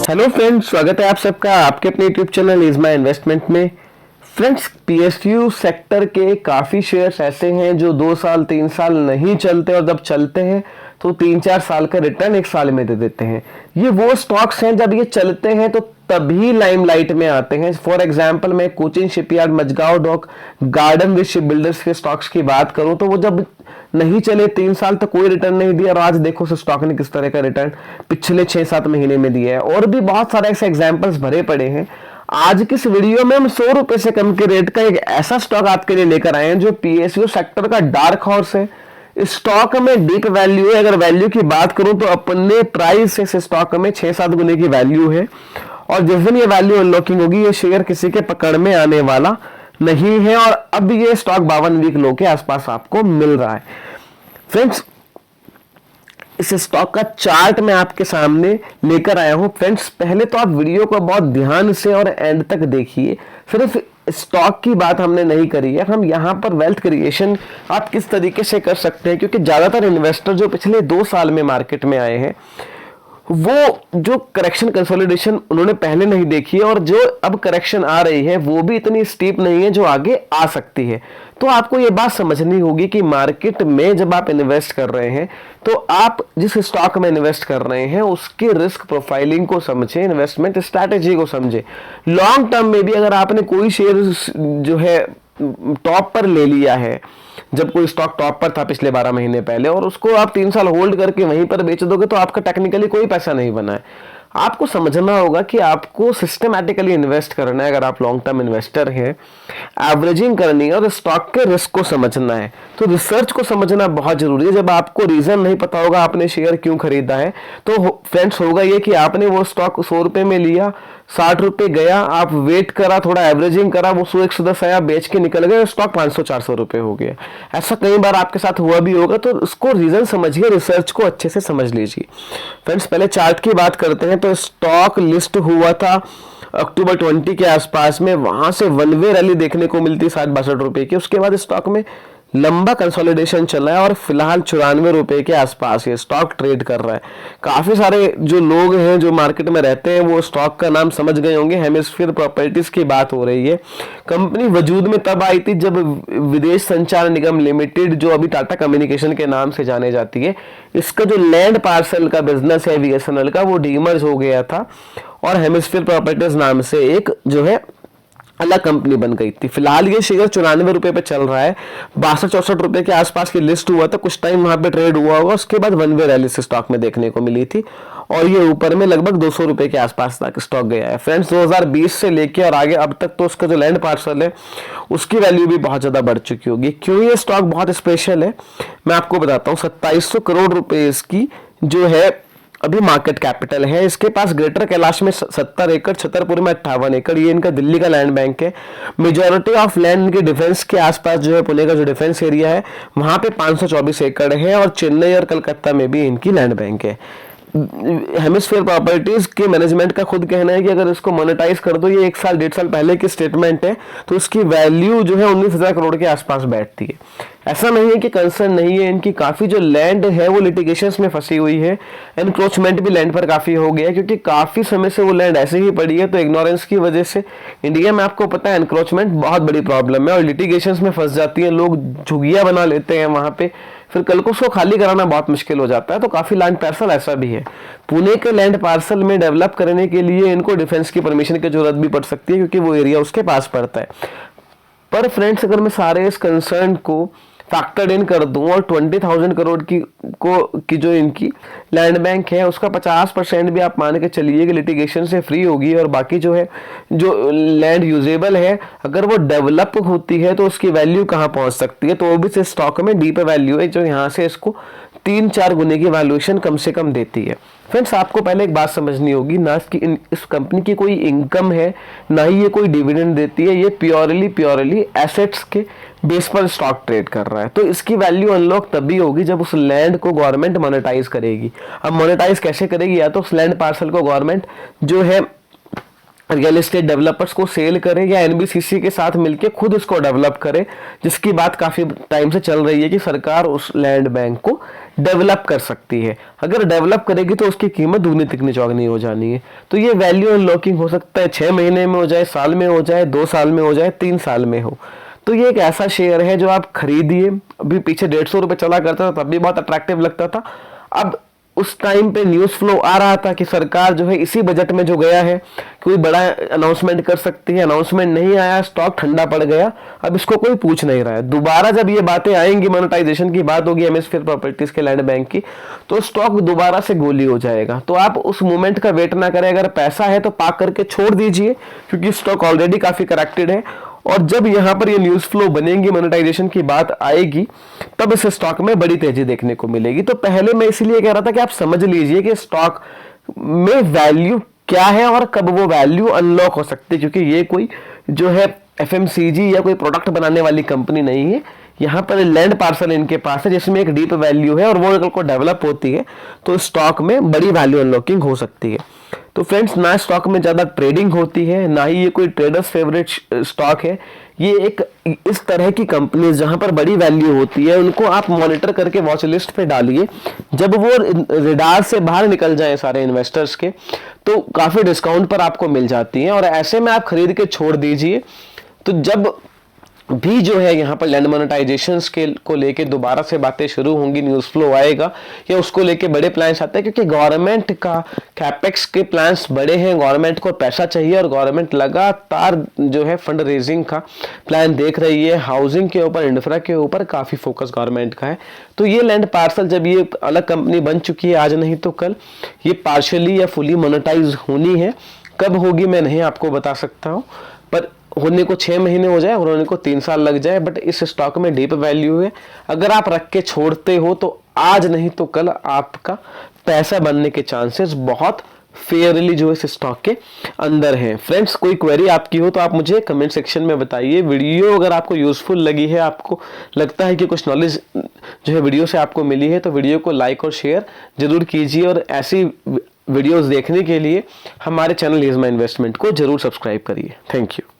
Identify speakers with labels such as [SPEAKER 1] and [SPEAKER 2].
[SPEAKER 1] Hello friends, स्वागत है आप सबका आपके अपने YouTube channel is my investment में। फ्रेंड्स, पीएसयू सेक्टर के काफ़ी शेयर्स ऐसे हैं जो 2 साल 3 साल नहीं चलते और जब चलते हैं तो 3-4 साल का रिटर्न 1 साल में दे देते हैं। ये वो स्टॉक्स हैं जब ये चलते हैं तो तभी लाइमलाइट में आते हैं। फॉर एग्जांपल मैं Cochin Shipyard, Mazagon Dock, Garden Reach Ship Builders के स्टॉक्स की बात करूं तो वो जब नहीं चले 3 साल तक कोई रिटर्न नहीं दिया और आज देखो उस स्टॉक ने किस तरह का रिटर्न पिछले 6-7 महीने में दिया है। और भी बहुत सारे ऐसे एग्जांपल्स भरे पड़े हैं। आज की इस वीडियो में हम 100 रुपए से कम के रेट का एक ऐसा स्टॉक आपके लिए लेकर आए हैं जो पीएसयू सेक्टर का डार्क हॉर्स है। इस स्टॉक में डीप वैल्यू है। अगर वैल्यू की बात करूं तो अपने प्राइस से इस स्टॉक में 6-7 गुने की वैल्यू है और जिस दिन ये वैल्यू अनलॉकिंग होगी ये शेयर किसी के पकड़ में आने वाला नहीं है। और अब ये स्टॉक 52 वीक लो के आसपास आपको मिल रहा है। फ्रेंड्स, इस स्टॉक का चार्ट मैं आपके सामने लेकर आया हूं। फ्रेंड्स, पहले तो आप वीडियो को बहुत ध्यान से और एंड तक देखिए। सिर्फ स्टॉक की बात हमने नहीं करी है, हम यहां पर वेल्थ क्रिएशन आप किस तरीके से कर सकते हैं, क्योंकि ज्यादातर इन्वेस्टर जो पिछले 2 साल में मार्केट में आए हैं वो जो करेक्शन कंसोलिडेशन उन्होंने पहले नहीं देखी है और जो अब करेक्शन आ रही है वो भी इतनी स्टीप नहीं है जो आगे आ सकती है। तो आपको ये बात समझनी होगी कि मार्केट में जब आप इन्वेस्ट कर रहे हैं तो आप जिस स्टॉक में इन्वेस्ट कर रहे हैं उसके रिस्क प्रोफाइलिंग को समझें, इन्वेस्टमेंट स्ट्रैटेजी को समझें। लॉन्ग टर्म में भी अगर आपने कोई शेयर जो है टॉप पर ले लिया है, जब कोई स्टॉक टॉप पर था पिछले 12 महीने पहले, और उसको आप 3 साल होल्ड करके वहीं पर बेच दोगे तो आपका टेक्निकली कोई पैसा नहीं बना है। आपको समझना होगा कि आपको सिस्टमैटिकली इन्वेस्ट करना है। अगर आप लॉन्ग टर्म इन्वेस्टर हैं, एवरेजिंग करनी है और स्टॉक के रिस्क को समझना है तो रिसर्च को समझना बहुत जरूरी है। जब आपको रीजन नहीं पता होगा आपने शेयर क्यों खरीदा है तो फ्रेंड्स होगा ये कि आपने वो स्टॉक 100 रुपए में लिया, 60 रुपए गया, आप वेट करा, थोड़ा एवरेजिंग करा, वो 100-110 आया, बेच के निकल गए, स्टॉक 500-400 रुपए हो गया। ऐसा कई बार आपके साथ हुआ भी होगा। तो उसको रीजन समझिए, रिसर्च को अच्छे से समझ लीजिए। फ्रेंड्स, पहले चार्ट की बात करते हैं। तो स्टॉक लिस्ट हुआ था अक्टूबर 20 के आसपास में, वहां से वन वे रैली देखने को मिलती 60-62 रुपए की। उसके बाद स्टॉक में लंबा कंसोलिडेशन चला है और फिलहाल 94 रुपए के आसपास ये स्टॉक ट्रेड कर रहा है। काफी सारे जो लोग हैं जो मार्केट में रहते हैं वो स्टॉक का नाम समझ गए होंगे। हेमिस्फीयर प्रॉपर्टीज की बात हो रही है। कंपनी वजूद में तब आई थी जब विदेश संचार निगम लिमिटेड, जो अभी टाटा कम्युनिकेशन के नाम से जाने जाती है, इसका जो लैंड पार्सल का बिजनेस है बीएसएनएल का, वो डीमर्ज हो गया था और हेमिस्फीयर प्रॉपर्टीज नाम से एक जो है अलग कंपनी बन गई थी। फिलहाल ये शेयर 94 रुपए पे चल रहा है। 62-64 रुपए के आसपास की लिस्ट हुआ था, कुछ टाइम वहां पे ट्रेड हुआ होगा, उसके बाद वन वे रैली से स्टॉक में देखने को मिली थी और ये ऊपर में लगभग 200 रुपए के आसपास तक स्टॉक गया है। फ्रेंड्स, 2020 से लेके और आगे अब तक तो उसका जो लैंड पार्सल है उसकी वैल्यू भी बहुत ज्यादा बढ़ चुकी होगी। क्यों ये स्टॉक बहुत स्पेशल है मैं आपको बताता हूँ। 2700 करोड़ रुपए इसकी जो है अभी मार्केट कैपिटल है। इसके पास ग्रेटर कैलाश में 70 एकड़, छतरपुर में 58 एकड़, ये इनका दिल्ली का लैंड बैंक है। मेजॉरिटी ऑफ लैंड इनके डिफेंस के आसपास जो है, पुणे का जो डिफेंस एरिया है वहां पे 524 एकड़ है और चेन्नई और कलकत्ता में भी इनकी लैंड बैंक है। हेमिस्फीयर प्रॉपर्टीज के मैनेजमेंट का खुद कहना है कि अगर इसको मोनेटाइज कर दो, ये 1 साल 1.5 साल पहले की स्टेटमेंट है, तो इसकी वैल्यू जो है 19,000 करोड़ के आसपास बैठती है। ऐसा नहीं है कि कंसर्न नहीं है, इनकी काफी जो लैंड है वो लिटिगेशंस में फंसी हुई है। एनक्रोचमेंट भी लैंड पर काफी हो गया क्योंकि काफी समय से वो लैंड ऐसे ही पड़ी है। तो इग्नोरेंस की वजह से इंडिया में आपको पता है एनक्रोचमेंट बहुत बड़ी प्रॉब्लम है और लिटिगेशंस में फंस जाती है। लोग झुग्गियां बना लेते हैं वहां पे, फिर कल को उसको खाली कराना बहुत मुश्किल हो जाता है। तो काफी लैंड पार्सल ऐसा भी है। पुणे के लैंड पार्सल में डेवलप करने के लिए इनको डिफेंस की परमिशन की जरूरत भी पड़ सकती है क्योंकि वो एरिया उसके पास पड़ता है। पर फ्रेंड्स, अगर मैं सारे इस कंसर्न को फैक्टर्ड इन कर दूं और 20,000 करोड़ की जो इनकी लैंड बैंक है उसका 50% भी आप मान के चलिए कि लिटिगेशन से फ्री होगी और बाकी जो है जो लैंड यूजेबल है अगर वो डेवलप होती है तो उसकी वैल्यू कहाँ पहुंच सकती है। तो वो भी स्टॉक में डीप वैल्यू है जो यहाँ से इसको 3-4 गुने की वैल्यूएशन कम से कम देती है। फ्रेंड्स, आपको पहले एक बात समझनी होगी, ना कि इस कंपनी की कोई इनकम है, ना ही ये कोई डिविडेंड देती है। ये प्योरली एसेट्स के बेस पर स्टॉक ट्रेड कर रहा है। तो इसकी वैल्यू अनलॉक तभी होगी जब उस लैंड को गवर्नमेंट मोनेटाइज करेगी। अब मोनेटाइज कैसे करेगी? या तो उस लैंड पार्सल को गवर्नमेंट जो है रियल एस्टेट डेवलपर्स को सेल करे या एनबीसीसी के साथ मिलकर खुद इसको डेवलप करे, जिसकी बात काफी टाइम से चल रही है कि सरकार उस लैंड बैंक को डेवलप कर सकती है। अगर डेवलप करेगी तो उसकी कीमत दुगनी तिगनी चौगनी हो जानी है। तो ये वैल्यू अनलॉकिंग हो सकता है 6 महीने में हो जाए, साल में हो जाए, 2 साल में हो जाए, 3 साल में हो। तो ये एक ऐसा शेयर है जो आप खरीदिए। अभी पीछे 150 रुपए चला करता था, तब भी बहुत अट्रैक्टिव लगता था। अब उस टाइम पे न्यूज फ्लो आ रहा था कि सरकार जो है इसी बजट में जो गया है कोई बड़ा अनाउंसमेंट कर सकती है, अनाउंसमेंट नहीं आया, स्टॉक ठंडा पड़ गया। अब इसको कोई पूछ नहीं रहा है। दोबारा जब ये बातें आएंगी, मोनेटाइजेशन की बात होगी एमएसफेयर प्रॉपर्टीज के लैंड बैंक की, तो स्टॉक दोबारा से गोली हो जाएगा। तो आप उस मोमेंट का वेट ना करें, अगर पैसा है तो पाक करके छोड़ दीजिए, क्योंकि स्टॉक ऑलरेडी काफी करेक्टेड है। और जब यहां पर ये न्यूज फ्लो बनेंगी, मोनेटाइजेशन की बात आएगी, तब इस स्टॉक में बड़ी तेजी देखने को मिलेगी। तो पहले मैं इसलिए कह रहा था कि आप समझ लीजिए कि स्टॉक में वैल्यू क्या है और कब वो वैल्यू अनलॉक हो सकती है, क्योंकि ये कोई जो है एफएमसीजी या कोई प्रोडक्ट बनाने वाली कंपनी नहीं है। यहाँ पर लैंड पार्सल इनके पास है जिसमें एक डीप वैल्यू है और वो अगर को डेवलप होती है तो स्टॉक में बड़ी वैल्यू अनलॉकिंग हो सकती है। तो फ्रेंड्स, ना स्टॉक में ज्यादा ट्रेडिंग होती है, ना ही ये कोई ट्रेडर्स फेवरेट स्टॉक है। ये एक इस तरह की कंपनी जहां पर बड़ी वैल्यू होती है, उनको आप मॉनिटर करके वॉच लिस्ट पे डालिए। जब वो रिडार से बाहर निकल जाए सारे इन्वेस्टर्स के, तो काफी डिस्काउंट पर आपको मिल जाती है और ऐसे में आप खरीद के छोड़ दीजिए। तो जब भी जो है यहाँ पर लैंड मोनेटाइजेशन के को लेके दोबारा से बातें शुरू होंगी, न्यूज फ्लो आएगा या उसको लेके बड़े प्लान्स आते हैं, क्योंकि गवर्नमेंट का कैपेक्स के प्लान्स बड़े हैं, गवर्नमेंट को पैसा चाहिए और गवर्नमेंट लगातार जो है फंड रेजिंग का प्लान देख रही है। हाउसिंग के ऊपर, इंफ्रा के ऊपर काफी फोकस गवर्नमेंट का है। तो ये लैंड पार्सल जब ये अलग कंपनी बन चुकी है, आज नहीं तो कल, ये पार्शियली या फुली मोनेटाइज होनी है। कब होगी मैं नहीं आपको बता सकता हूँ, पर होने को 6 महीने हो जाए और होने को 3 साल लग जाए, बट इस स्टॉक में डीप वैल्यू है। अगर आप रख के छोड़ते हो तो आज नहीं तो कल आपका पैसा बनने के चांसेस बहुत फेयरली जो इस स्टॉक के अंदर हैं। फ्रेंड्स, कोई क्वेरी आपकी हो तो आप मुझे कमेंट सेक्शन में बताइए। वीडियो अगर आपको यूजफुल लगी है, आपको लगता है कि कुछ नॉलेज जो है वीडियो से आपको मिली है, तो वीडियो को लाइक और शेयर जरूर कीजिए और ऐसी वीडियोस देखने के लिए हमारे चैनल इज माय इन्वेस्टमेंट को जरूर सब्सक्राइब करिए। Thank you.